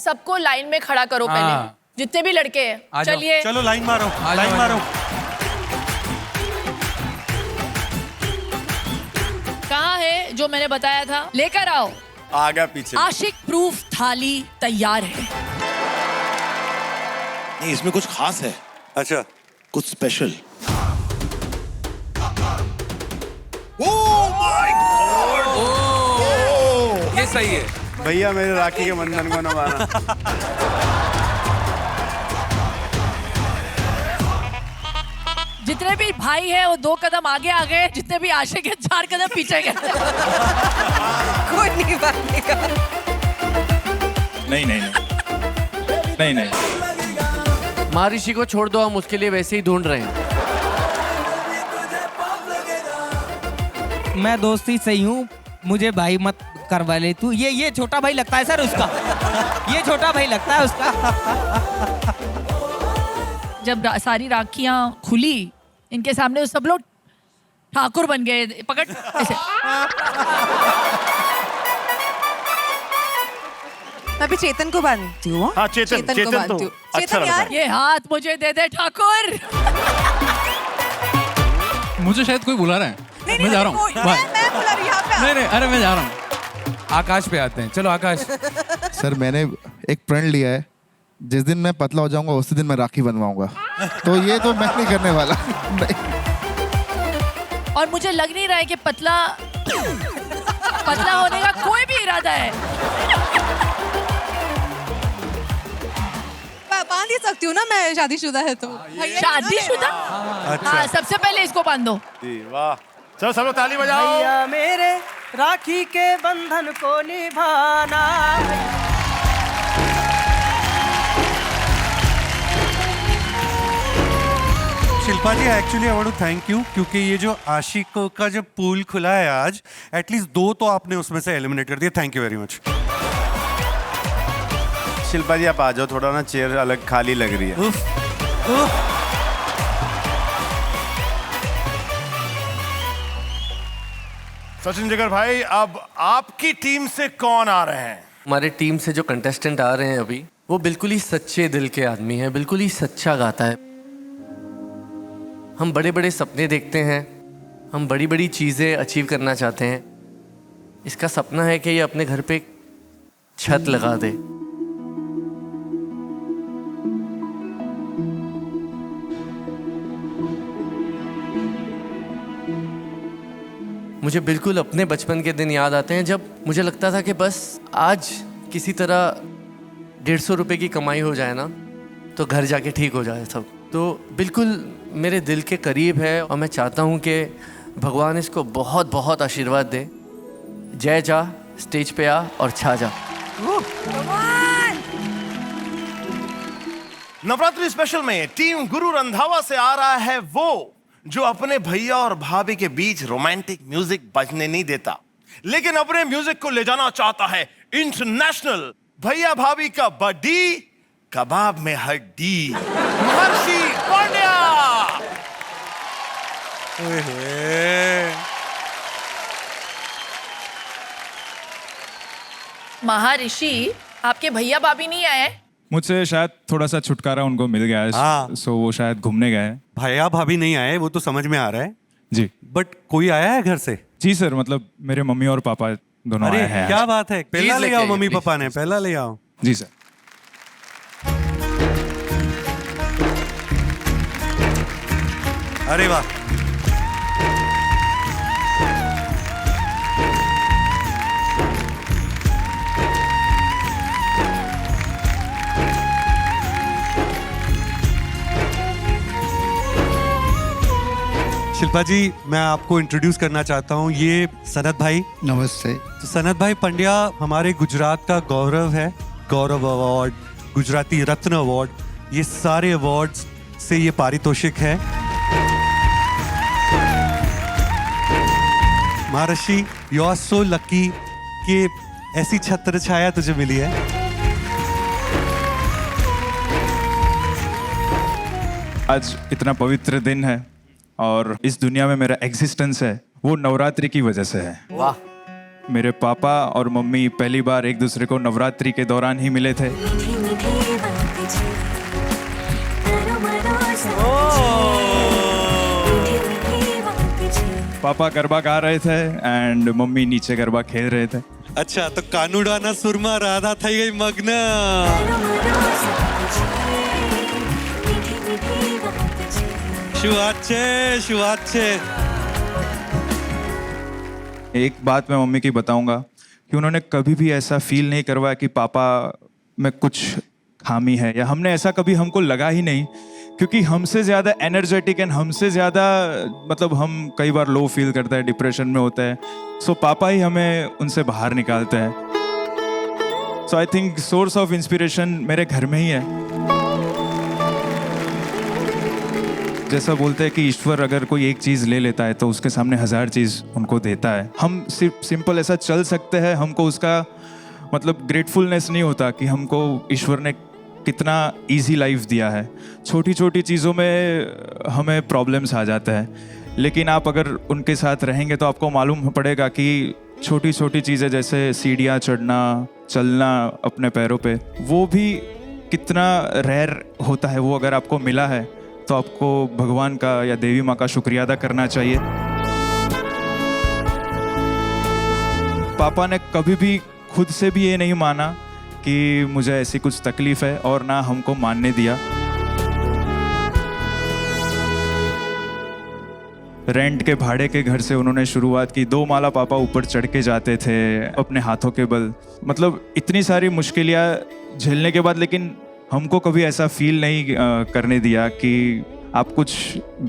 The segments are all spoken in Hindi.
सबको लाइन में खड़ा करो पहले, जितने भी लड़के हैं। चलिए चलो लाइन मारो, लाइन मारो। कहाँ है जो मैंने बताया था, लेकर आओ। आगे पीछे। आशिक प्रूफ थाली तैयार है। नहीं, इसमें कुछ खास है। अच्छा, कुछ स्पेशल। ये सही है। भैया मेरे राखी के बंधन को निभाना। जितने भी भाई हैं वो 2 कदम आगे आ गए, जितने भी आशिक हैं 4 कदम पीछे गए। कोई नहीं मानेगा। नहीं नहीं नहीं नहीं नहीं। महर्षि को छोड़ दो, हम उसके लिए वैसे ही ढूंढ रहे हैं। मैं दोस्ती सही हूँ, मुझे भाई मत करवा ले तू। ये छोटा भाई लगता है सर उसका। ये छोटा भाई लगता है उसका। जब सारी राखियां खुली इनके सामने तो सब लोग ठाकुर बन गए। पकड़ ऐसे। मैं भी चेतन को बांधती हूँ। हाँ, चेतन को बांधती हूँ। चेतन यार, ये हाथ मुझे दे दे ठाकुर। मुझे शायद कोई बुला रहा है। नहीं, मैं जा रहा हूँ। मैं बुला रही हूँ यहाँ पे। नहीं नहीं, अरे मैं जा रहा हूँ। आकाश पे आते हैं। चलो आकाश। सर मैंने एक प्रण लिया है, जिस दिन मैं पतला हो जाऊंगा उसी दिन मैं राखी बनवाऊंगा। तो ये तो मैं नहीं करने वाला। नहीं। और मुझे लग नहीं रहा है कि पतला होने का कोई भी इरादा है। बांध ही सकती हूँ ना, मैं शादीशुदा है तो। शादीशुदा? हाँ, सबसे पहले इसको बांधो। वाह, चलो सब लोग ताली बजाओ। भैया मेरे राखी के बंधन को निभाना। Shilpa ji, actually I want to thank you, क्योंकि ये जो आशिकों का जो पूल खुला है आज, एटलीस्ट 2 तो आपने उसमें से एलिमिनेट कर दिया। Thank you very much. Shilpa ji आप आ जाओ, थोड़ा ना चेयर अलग खाली लग रही है। सचिन जिगर भाई, अब आपकी टीम से कौन आ रहे हैं? हमारे टीम से जो कंटेस्टेंट आ रहे हैं अभी, वो बिल्कुल ही सच्चे दिल के आदमी है, बिल्कुल ही सच्चा गाता है। हम बड़े बड़े सपने देखते हैं, हम बड़ी बड़ी चीज़ें अचीव करना चाहते हैं। इसका सपना है कि ये अपने घर पे एक छत लगा दे। मुझे बिल्कुल अपने बचपन के दिन याद आते हैं, जब मुझे लगता था कि बस आज किसी तरह 150 रुपये की कमाई हो जाए ना, तो घर जाके ठीक हो जाए सब। तो बिल्कुल मेरे दिल के करीब है, और मैं चाहता हूँ कि भगवान इसको बहुत बहुत आशीर्वाद दे। जय जा, स्टेज पे आ और छा जा। नवरात्रि स्पेशल में टीम गुरु रंधावा से आ रहा है वो जो अपने भैया और भाभी के बीच रोमांटिक म्यूजिक बजने नहीं देता, लेकिन अपने म्यूजिक को ले जाना चाहता है इंटरनेशनल। भैया भाभी का बड्डी, कबाब में हड्डी, महर्षि पांड्या। महर्षि, आपके भैया भाभी नहीं आए? मुझसे शायद थोड़ा सा छुटकारा उनको मिल गया है। हाँ। सो वो शायद घूमने गए हैं। भैया भाभी नहीं आए, वो तो समझ में आ रहा है जी। बट कोई आया है घर से? जी सर, मतलब मेरे मम्मी और पापा दोनों अरे आए हैं। क्या बात है, पहला ले लेके आओ। आइए, मम्मी प्लीज। पापा ने पहला ले आओ। जी सर। अरे वाह, शिल्पा जी मैं आपको इंट्रोड्यूस करना चाहता हूँ, ये सनत भाई। नमस्ते। तो सनत भाई पंड्या हमारे गुजरात का गौरव है। गौरव अवार्ड, गुजराती रत्न अवार्ड, ये सारे अवार्ड्स से ये पारितोषिक है। महर्षि, यू आर सो लकी कि ऐसी छत्र छाया तुझे मिली है। आज इतना पवित्र दिन है और इस दुनिया में मेरा एग्जिस्टेंस है वो नवरात्रि की वजह से है। वाह, मेरे पापा और मम्मी पहली बार एक दूसरे को नवरात्रि के दौरान ही मिले थे। पापा गरबा गा रहे थे एंड मम्मी नीचे गरबा खेल रहे थे। अच्छा, तो कानुडाना सुरमा राधा થઈ ગઈ મગ્ન। શું વાત છે, શું વાત છે। एक बात मैं मम्मी की बताऊंगा कि उन्होंने कभी भी ऐसा फील नहीं करवाया कि पापा में कुछ खामी है, या हमने ऐसा कभी हमको लगा ही नहीं, क्योंकि हमसे ज़्यादा एनर्जेटिक एंड हमसे ज़्यादा मतलब हम कई बार लो फील करते हैं, डिप्रेशन में होते हैं, सो पापा ही हमें उनसे बाहर निकालते हैं। So I think source of inspiration मेरे घर में ही है। जैसा बोलते हैं कि ईश्वर अगर कोई एक चीज़ ले लेता है तो उसके सामने 1000 चीज़ उनको देता है। हम सिर्फ सिंपल ऐसा चल सकते हैं, हमको उसका मतलब ग्रेटफुलनेस नहीं होता कि हमको ईश्वर ने कितना इजी लाइफ दिया है। छोटी छोटी चीज़ों में हमें प्रॉब्लम्स आ जाते हैं, लेकिन आप अगर उनके साथ रहेंगे तो आपको मालूम पड़ेगा कि छोटी छोटी चीज़ें जैसे सीढ़ियाँ चढ़ना, चलना अपने पैरों पे, वो भी कितना रेयर होता है। वो अगर आपको मिला है तो आपको भगवान का या देवी माँ का शुक्रिया अदा करना चाहिए। पापा ने कभी भी खुद से भी ये नहीं माना कि मुझे ऐसी कुछ तकलीफ है, और ना हमको मानने दिया। रेंट के भाड़े के घर से उन्होंने शुरुआत की। 2 माला पापा ऊपर चढ़ के जाते थे अपने हाथों के बल। मतलब इतनी सारी मुश्किलें झेलने के बाद, लेकिन हमको कभी ऐसा फील नहीं करने दिया कि आप कुछ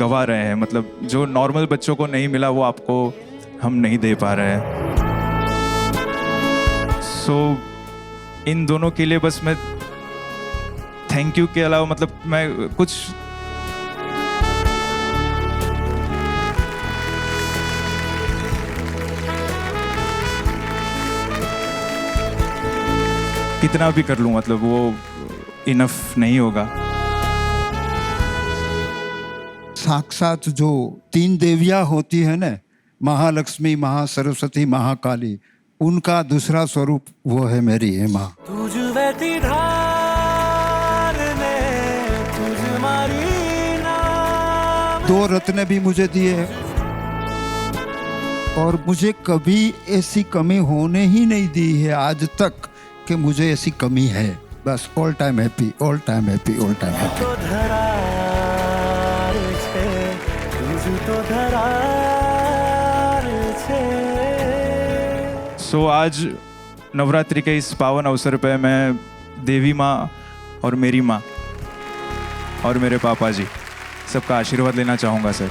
गवा रहे हैं। मतलब जो नॉर्मल बच्चों को नहीं मिला वो आपको हम नहीं दे पा रहे हैं। सो इन दोनों के लिए बस मैं थैंक यू के अलावा मतलब मैं कुछ कितना भी कर लूं, मतलब वो इनफ नहीं होगा। साक्षात जो 3 देवियां होती है ना, महालक्ष्मी, महासरस्वती, महाकाली, उनका दूसरा स्वरूप वो है मेरी माँ। दो रत्न भी मुझे दिए हैं और मुझे कभी ऐसी कमी होने ही नहीं दी है आज तक कि मुझे ऐसी कमी है। बस all time happy, all time happy, all time happy. So आज नवरात्रि के इस पावन अवसर पे मैं देवी माँ और मेरी माँ और मेरे पापा जी सबका आशीर्वाद लेना चाहूँगा सर।